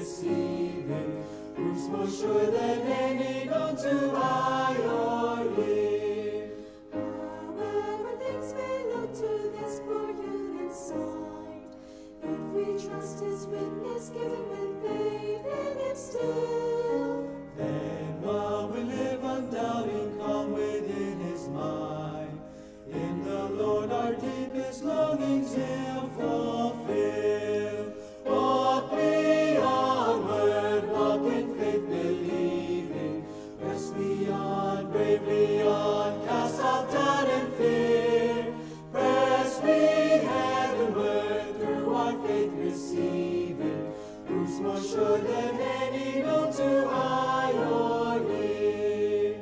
receiving, proofs more sure than any known to eye or ear. However things may look to this poor human sight, if we trust His witness given with faith in Him still, Then while we live undoubting, calm within His mind, in the Lord our deepest longings He'll fulfill. Walk we onward, walk in faith believing, press we on, bravely on, cast out doubt and fear. Press we heavenward, through our faith receiving, proofs more sure than any known to eye or ear.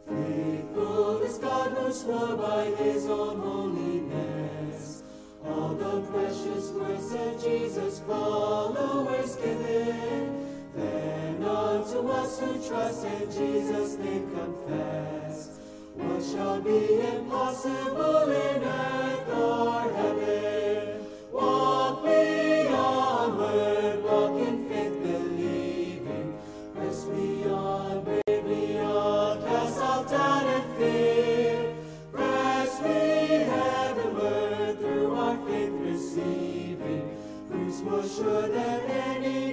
Faithful is God who swore by His own holiness, all the precious words that Jesus followers given. Then unto us who trust in Jesus' name confess, what shall be impossible in earth or heaven. Walk we onward, walk in faith believing, press we on, bravely on, cast out doubt and fear. Press we heavenward, through our faith receiving, proofs more sure than any